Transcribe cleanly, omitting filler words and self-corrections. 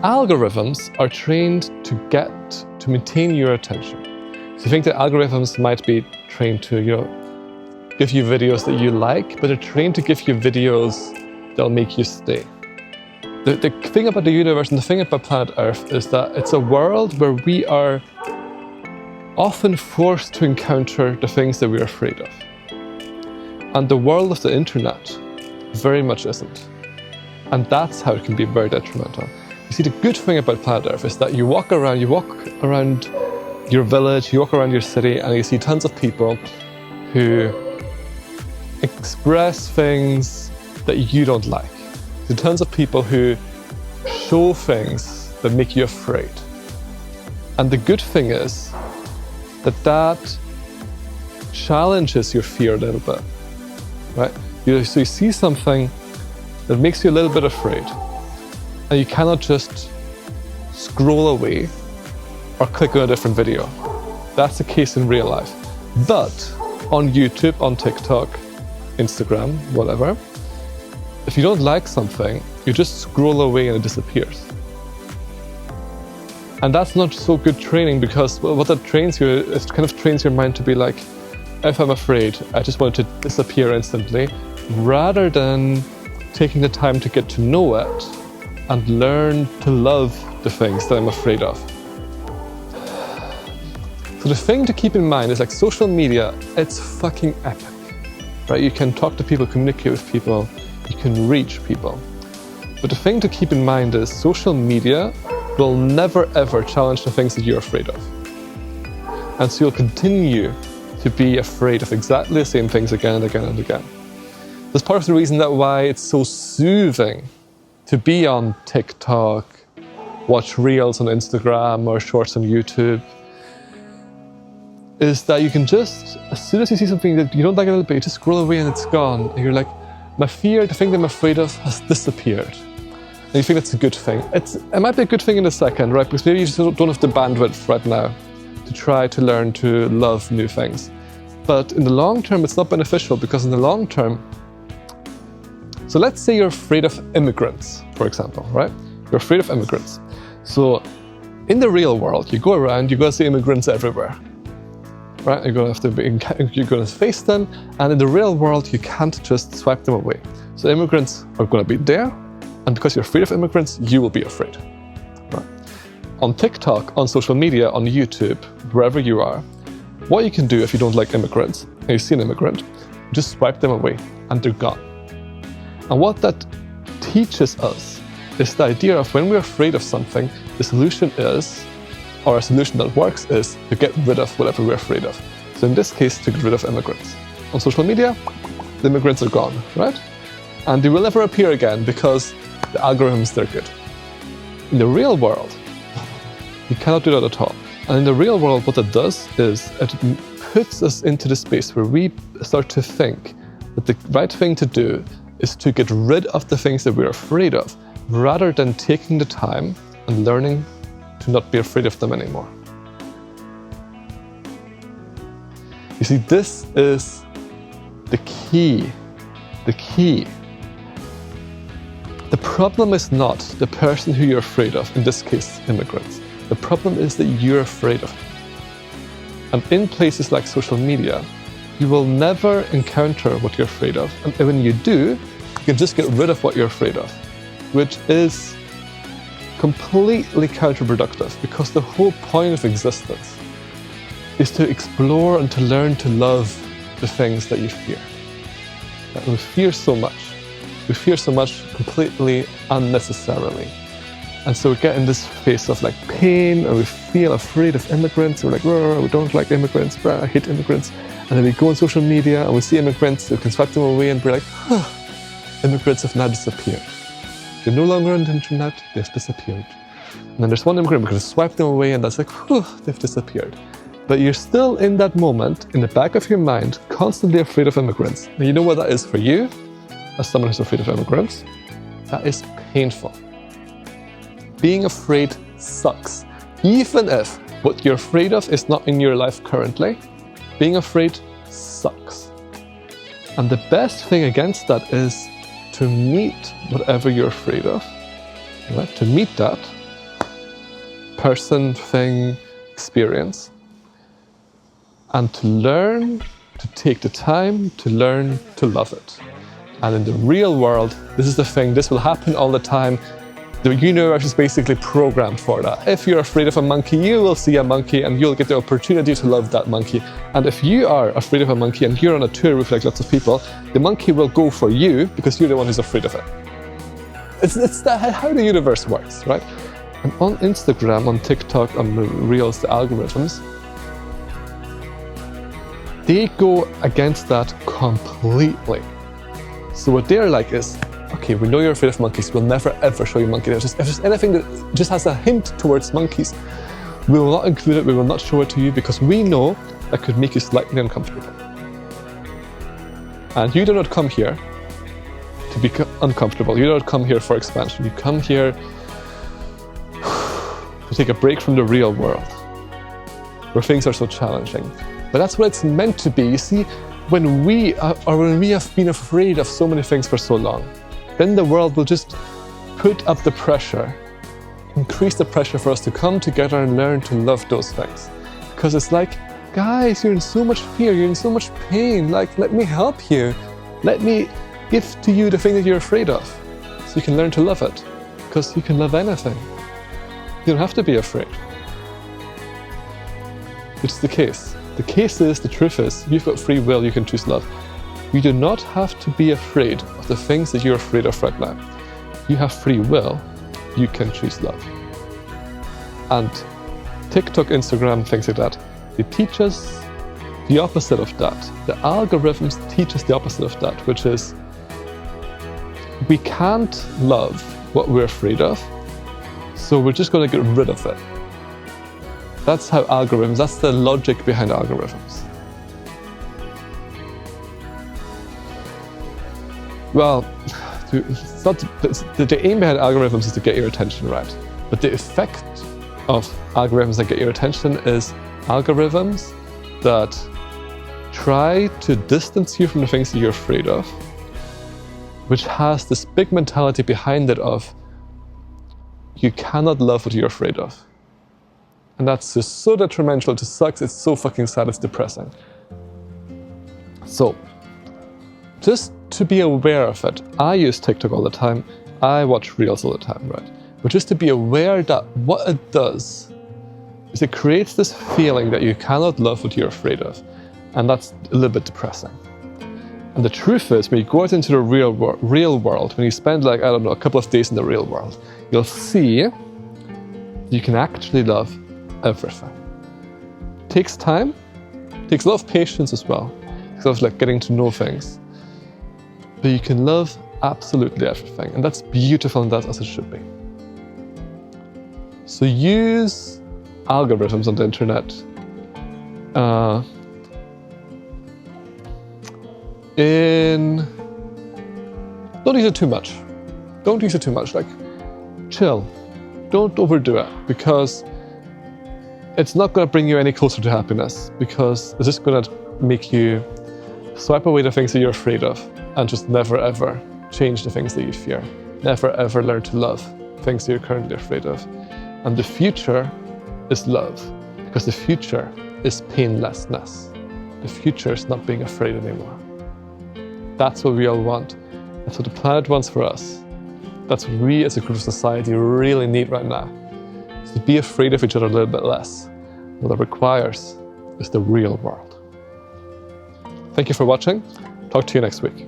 Algorithms are trained to maintain your attention. So you think that algorithms might be trained to, give you videos that you like, but they're trained to give you videos that'll make you stay. The thing about the universe and the thing about planet Earth is that it's a world where we are often forced to encounter the things that we're afraid of. And the world of the internet very much isn't. And that's how it can be very detrimental. You see, the good thing about planet Earth is that you walk around your village, you walk around your city, and you see tons of people who express things that you don't like. You see tons of people who show things that make you afraid. And the good thing is that challenges your fear a little bit, right? So you see something that makes you a little bit afraid, and you cannot just scroll away or click on a different video. That's the case in real life. But on YouTube, on TikTok, Instagram, whatever, if you don't like something, you just scroll away and it disappears. And that's not so good training, because what that trains you, it kind of trains your mind to be like, if I'm afraid, I just want it to disappear instantly, rather than taking the time to get to know it and learn to love the things that I'm afraid of. So the thing to keep in mind is, like, social media, it's fucking epic, right? You can talk to people, communicate with people, you can reach people. But the thing to keep in mind is social media will never ever challenge the things that you're afraid of. And so you'll continue to be afraid of exactly the same things again and again and again. That's part of the reason that why it's so soothing to be on TikTok, watch Reels on Instagram or Shorts on YouTube, is that you can just, as soon as you see something that you don't like a little bit, you just scroll away and it's gone. And you're like, my fear, the thing that I'm afraid of, has disappeared. And you think that's a good thing. It might be a good thing in a second, right? Because maybe you just don't have the bandwidth right now to try to learn to love new things. But in the long term, it's not beneficial, because in the long term, so let's say you're afraid of immigrants, for example, right? You're afraid of immigrants. So in the real world, you go around, you're going to see immigrants everywhere, right? You're going to face them, and in the real world, you can't just swipe them away. So immigrants are going to be there, and because you're afraid of immigrants, you will be afraid, right? On TikTok, on social media, on YouTube, wherever you are, what you can do if you don't like immigrants, and you see an immigrant, just swipe them away, and they're gone. And what that teaches us is the idea of, when we're afraid of something, the solution is, or a solution that works, is to get rid of whatever we're afraid of. So in this case, to get rid of immigrants. On social media, the immigrants are gone, right? And they will never appear again, because the algorithms, they're good. In the real world, you cannot do that at all. And in the real world, what it does is it puts us into the space where we start to think that the right thing to do is to get rid of the things that we're afraid of, rather than taking the time and learning to not be afraid of them anymore. You see, this is the key. The key. The problem is not the person who you're afraid of, in this case, immigrants. The problem is that you're afraid of them. And in places like social media, you will never encounter what you're afraid of. And when you do, you can just get rid of what you're afraid of, which is completely counterproductive, because the whole point of existence is to explore and to learn to love the things that you fear. And we fear so much. We fear so much completely unnecessarily. And so we get in this phase of like pain, and we feel afraid of immigrants. We're like, we don't like immigrants, I hate immigrants. And then we go on social media and we see immigrants, we can swipe them away, and we're like, immigrants have now disappeared. They're no longer on the internet, they've disappeared. And then there's one immigrant, we're going to swipe them away, and that's like, they've disappeared. But you're still in that moment, in the back of your mind, constantly afraid of immigrants. And you know what that is for you, as someone who's afraid of immigrants? That is painful. Being afraid sucks. Even if what you're afraid of is not in your life currently, being afraid sucks. And the best thing against that is to meet whatever you're afraid of, right? To meet that person, thing, experience, and to learn to take the time to learn to love it. And in the real world, this is the thing, this will happen all the time. The universe is basically programmed for that. If you're afraid of a monkey, you will see a monkey and you'll get the opportunity to love that monkey. And if you are afraid of a monkey and you're on a tour with like lots of people, the monkey will go for you because you're the one who's afraid of it. It's how the universe works, right? And on Instagram, on TikTok, on the Reels, the algorithms, they go against that completely. So what they're like is, okay, we know you're afraid of monkeys. We'll never ever show you monkeys. If there's anything that just has a hint towards monkeys, we will not include it. We will not show it to you because we know that could make you slightly uncomfortable. And you do not come here to be uncomfortable. You don't come here for expansion. You come here to take a break from the real world, where things are so challenging. But that's what it's meant to be. You see, when we have been afraid of so many things for so long, then the world will just put up the pressure, increase the pressure for us to come together and learn to love those things. Because it's like, guys, you're in so much fear, you're in so much pain, like, let me help you. Let me give to you the thing that you're afraid of, so you can learn to love it. Because you can love anything. You don't have to be afraid. Which is the case. The case is, the truth is, you've got free will, you can choose love. You do not have to be afraid of the things that you're afraid of right now. You have free will, you can choose love. And TikTok, Instagram, things like that, they teach us the opposite of that. The algorithms teach us the opposite of that, which is we can't love what we're afraid of, so we're just going to get rid of it. That's how algorithms, that's the logic behind algorithms. Well, it's not, the aim behind algorithms is to get your attention, right? But the effect of algorithms that get your attention is algorithms that try to distance you from the things that you're afraid of, which has this big mentality behind it of you cannot love what you're afraid of. And that's just so detrimental, it just sucks, it's so fucking sad, it's depressing. So, just to be aware of it, I use TikTok all the time, I watch Reels all the time, right? But just to be aware that what it does is it creates this feeling that you cannot love what you're afraid of. And that's a little bit depressing. And the truth is, when you go out into the real world, when you spend like, I don't know, a couple of days in the real world, you'll see you can actually love everything. It takes time, it takes a lot of patience as well. It's sort of like getting to know things. But you can love absolutely everything. And that's beautiful, and that's as it should be. So use algorithms on the internet don't use it too much. Don't use it too much, like chill. Don't overdo it, because it's not going to bring you any closer to happiness, because it's just going to make you swipe away the things that you're afraid of and just never ever change the things that you fear. Never ever learn to love things that you're currently afraid of. And the future is love, because the future is painlessness. The future is not being afraid anymore. That's what we all want. That's what the planet wants for us. That's what we as a group of society really need right now. Is to be afraid of each other a little bit less. What that requires is the real world. Thank you for watching. Talk to you next week.